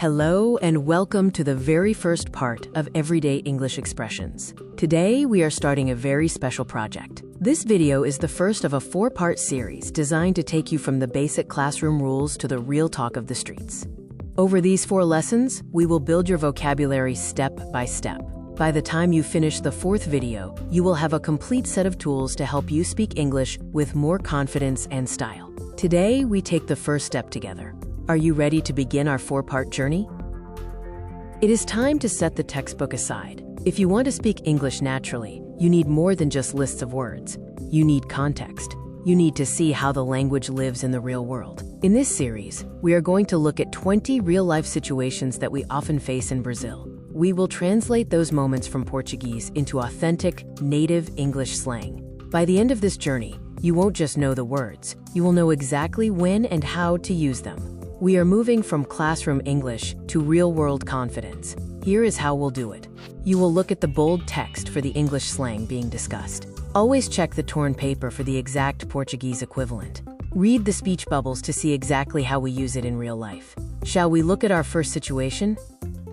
Hello and welcome to the very first part of Everyday English Expressions. Today we are starting a very special project. This video is the first of a 4-part series designed to take you from the basic classroom rules to the real talk of the streets. Over these 4 lessons, we will build your vocabulary step by step. By the time you finish the 4th video, you will have a complete set of tools to help you speak English with more confidence and style. Today, we take the first step together. Are you ready to begin our 4-part journey? It is time to set the textbook aside. If you want to speak English naturally, you need more than just lists of words. You need context. You need to see how the language lives in the real world. In this series, we are going to look at 20 real-life situations that we often face in Brazil. We will translate those moments from Portuguese into authentic, native English slang. By the end of this journey, you won't just know the words, you will know exactly when and how to use them. We are moving from classroom English to real-world confidence. Here is how we'll do it. You will look at the bold text for the English slang being discussed. Always check the torn paper for the exact Portuguese equivalent. Read the speech bubbles to see exactly how we use it in real life. Shall we look at our first situation?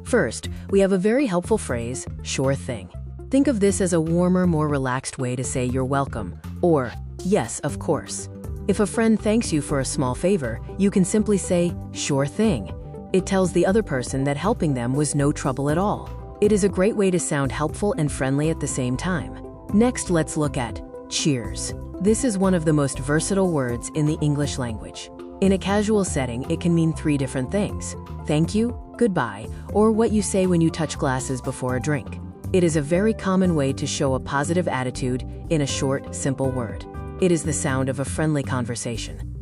First, we have a very helpful phrase, sure thing. Think of this as a warmer, more relaxed way to say you're welcome, or yes, of course. If a friend thanks you for a small favor, you can simply say, sure thing. It tells the other person that helping them was no trouble at all. It is a great way to sound helpful and friendly at the same time. Next, let's look at cheers. This is one of the most versatile words in the English language. In a casual setting, it can mean 3 different things: thank you, goodbye, or what you say when you touch glasses before a drink. It is a very common way to show a positive attitude in a short, simple word. It is the sound of a friendly conversation.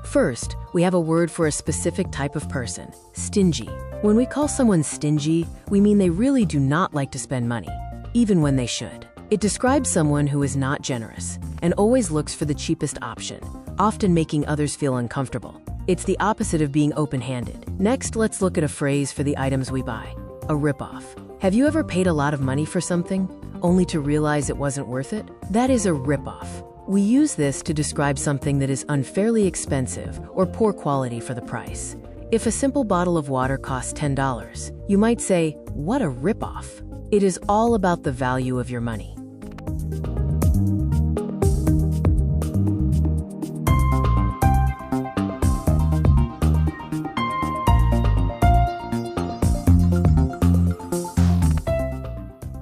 First, we have a word for a specific type of person, stingy. When we call someone stingy, we mean they really do not like to spend money, even when they should. It describes someone who is not generous and always looks for the cheapest option, often making others feel uncomfortable. It's the opposite of being open-handed. Next, let's look at a phrase for the items we buy, a ripoff. Have you ever paid a lot of money for something, only to realize it wasn't worth it? That is a ripoff. We use this to describe something that is unfairly expensive or poor quality for the price. If a simple bottle of water costs $10, you might say, what a ripoff. It is all about the value of your money.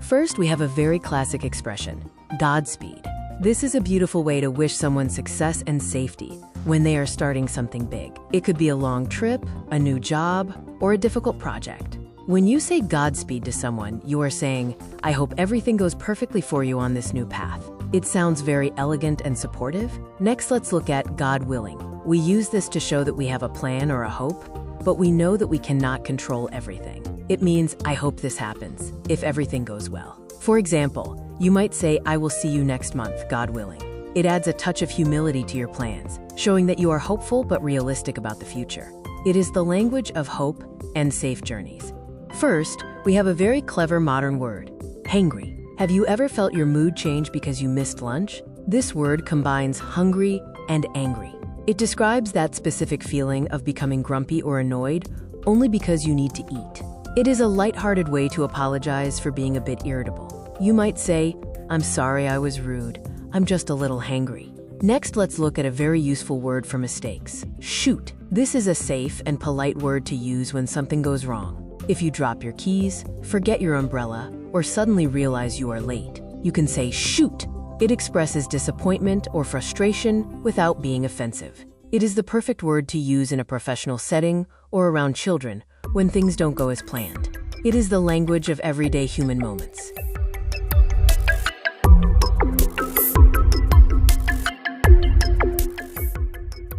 First, we have a very classic expression, Godspeed. This is a beautiful way to wish someone success and safety when they are starting something big. It could be a long trip, a new job, or a difficult project. When you say Godspeed to someone, you are saying, I hope everything goes perfectly for you on this new path. It sounds very elegant and supportive. Next, let's look at God willing. We use this to show that we have a plan or a hope, but we know that we cannot control everything. It means, I hope this happens, if everything goes well. For example, you might say, I will see you next month, God willing. It adds a touch of humility to your plans, showing that you are hopeful but realistic about the future. It is the language of hope and safe journeys. First, we have a very clever modern word, hangry. Have you ever felt your mood change because you missed lunch? This word combines hungry and angry. It describes that specific feeling of becoming grumpy or annoyed only because you need to eat. It is a lighthearted way to apologize for being a bit irritable. You might say, I'm sorry I was rude. I'm just a little hangry. Next, let's look at a very useful word for mistakes. Shoot. This is a safe and polite word to use when something goes wrong. If you drop your keys, forget your umbrella, or suddenly realize you are late, you can say shoot. It expresses disappointment or frustration without being offensive. It is the perfect word to use in a professional setting or around children when things don't go as planned. It is the language of everyday human moments.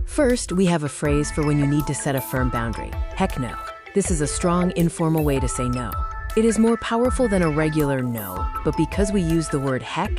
First, we have a phrase for when you need to set a firm boundary. Heck no. This is a strong, informal way to say no. It is more powerful than a regular no, but because we use the word heck,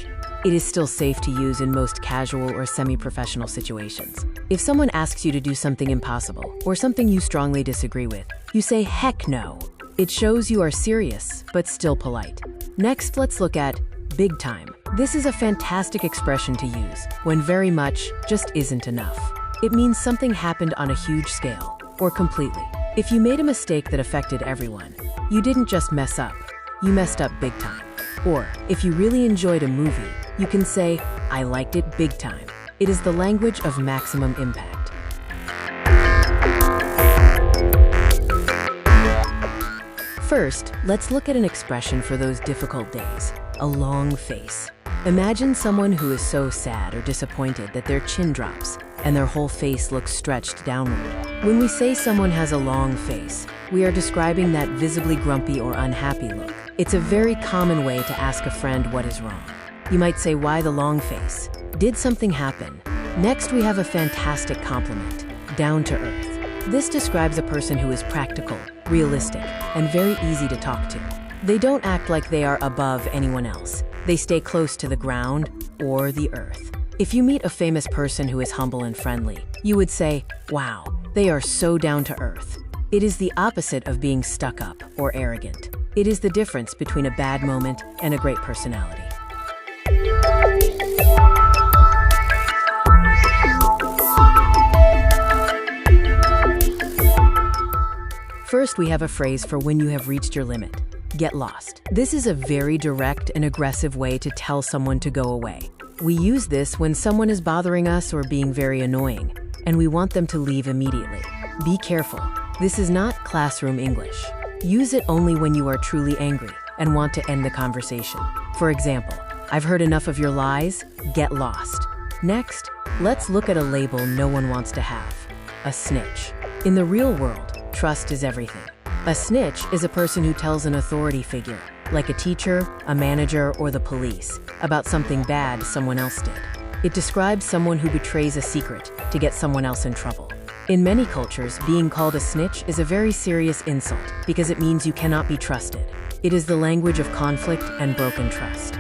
it is still safe to use in most casual or semi-professional situations. If someone asks you to do something impossible or something you strongly disagree with, you say heck no. It shows you are serious, but still polite. Next, let's look at big time. This is a fantastic expression to use when very much just isn't enough. It means something happened on a huge scale, or completely. If you made a mistake that affected everyone, you didn't just mess up, you messed up big time. Or, if you really enjoyed a movie, you can say, I liked it big time. It is the language of maximum impact. First, let's look at an expression for those difficult days, a long face. Imagine someone who is so sad or disappointed that their chin drops and their whole face looks stretched downward. When we say someone has a long face, we are describing that visibly grumpy or unhappy look. It's a very common way to ask a friend what is wrong. You might say, why the long face? Did something happen? Next, we have a fantastic compliment, down to earth. This describes a person who is practical, realistic, and very easy to talk to. They don't act like they are above anyone else. They stay close to the ground or the earth. If you meet a famous person who is humble and friendly, you would say, wow, they are so down to earth. It is the opposite of being stuck up or arrogant. It is the difference between a bad moment and a great personality. First, we have a phrase for when you have reached your limit. Get lost. This is a very direct and aggressive way to tell someone to go away. We use this when someone is bothering us or being very annoying, and we want them to leave immediately. Be careful. This is not classroom English. Use it only when you are truly angry and want to end the conversation. For example, I've heard enough of your lies. Get lost. Next, let's look at a label no one wants to have. A snitch. In the real world, trust is everything. A snitch is a person who tells an authority figure, like a teacher, a manager, or the police, about something bad someone else did. It describes someone who betrays a secret to get someone else in trouble. In many cultures, being called a snitch is a very serious insult because it means you cannot be trusted. It is the language of conflict and broken trust.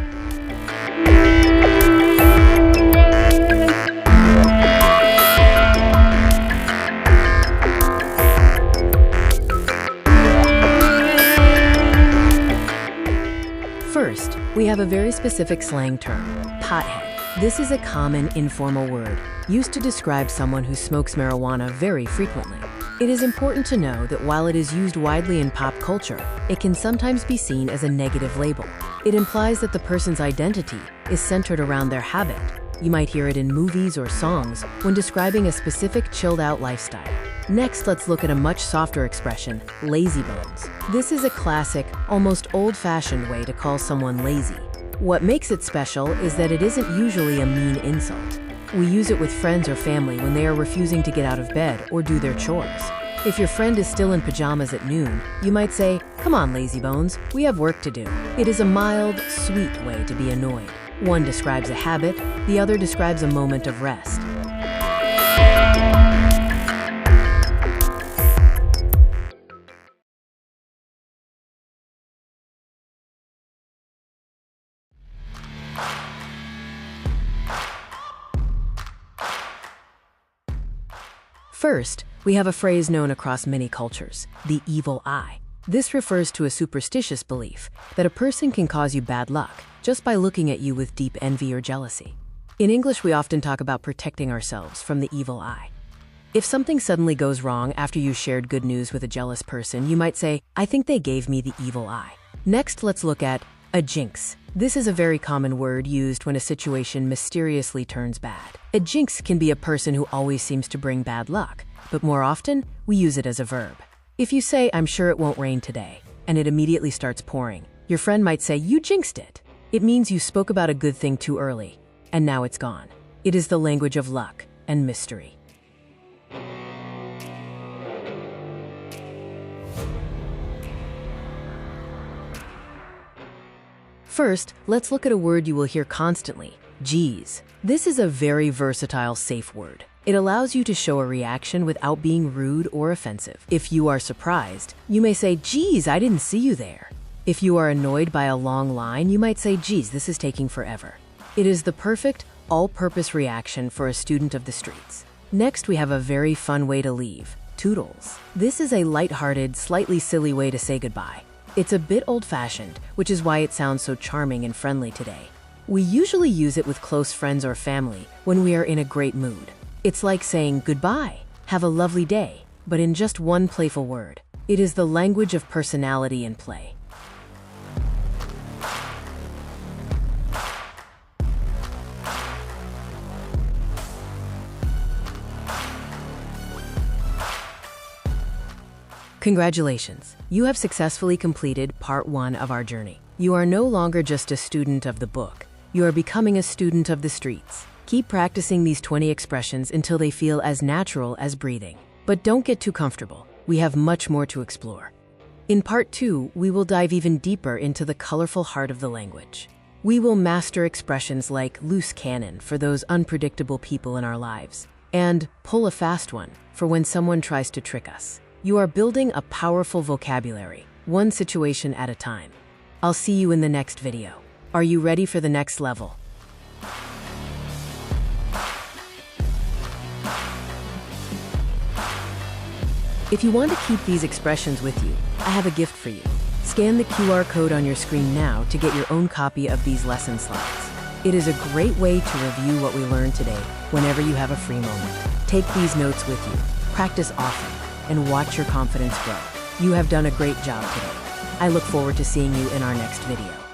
First, we have a very specific slang term, pothead. This is a common informal word used to describe someone who smokes marijuana very frequently. It is important to know that while it is used widely in pop culture, it can sometimes be seen as a negative label. It implies that the person's identity is centered around their habit. You might hear it in movies or songs when describing a specific chilled-out lifestyle. Next, let's look at a much softer expression, lazy bones. This is a classic, almost old-fashioned way to call someone lazy. What makes it special is that it isn't usually a mean insult. We use it with friends or family when they are refusing to get out of bed or do their chores. If your friend is still in pajamas at noon, you might say, "Come on, lazy bones, we have work to do." It is a mild, sweet way to be annoyed. One describes a habit, the other describes a moment of rest. First, we have a phrase known across many cultures, the evil eye. This refers to a superstitious belief that a person can cause you bad luck just by looking at you with deep envy or jealousy. In English, we often talk about protecting ourselves from the evil eye. If something suddenly goes wrong after you shared good news with a jealous person, you might say, "I think they gave me the evil eye." Next, let's look at a jinx. This is a very common word used when a situation mysteriously turns bad. A jinx can be a person who always seems to bring bad luck, but more often, we use it as a verb. If you say, "I'm sure it won't rain today," and it immediately starts pouring, your friend might say, "You jinxed it." It means you spoke about a good thing too early, and now it's gone. It is the language of luck and mystery. First, let's look at a word you will hear constantly, geez. This is a very versatile, safe word. It allows you to show a reaction without being rude or offensive. If you are surprised, you may say, "Geez, I didn't see you there." If you are annoyed by a long line, you might say, "Geez, this is taking forever." It is the perfect, all-purpose reaction for a student of the streets. Next, we have a very fun way to leave, toodles. This is a lighthearted, slightly silly way to say goodbye. It's a bit old-fashioned, which is why it sounds so charming and friendly today. We usually use it with close friends or family when we are in a great mood. It's like saying goodbye, have a lovely day, but in just one playful word. It is the language of personality and play. Congratulations! You have successfully completed part 1 of our journey. You are no longer just a student of the book. You are becoming a student of the streets. Keep practicing these 20 expressions until they feel as natural as breathing. But don't get too comfortable. We have much more to explore. In part 2, we will dive even deeper into the colorful heart of the language. We will master expressions like loose cannon for those unpredictable people in our lives, and pull a fast one for when someone tries to trick us. You are building a powerful vocabulary, one situation at a time. I'll see you in the next video. Are you ready for the next level? If you want to keep these expressions with you, I have a gift for you. Scan the QR code on your screen now to get your own copy of these lesson slides. It is a great way to review what we learned today whenever you have a free moment. Take these notes with you, practice often, and watch your confidence grow. You have done a great job today. I look forward to seeing you in our next video.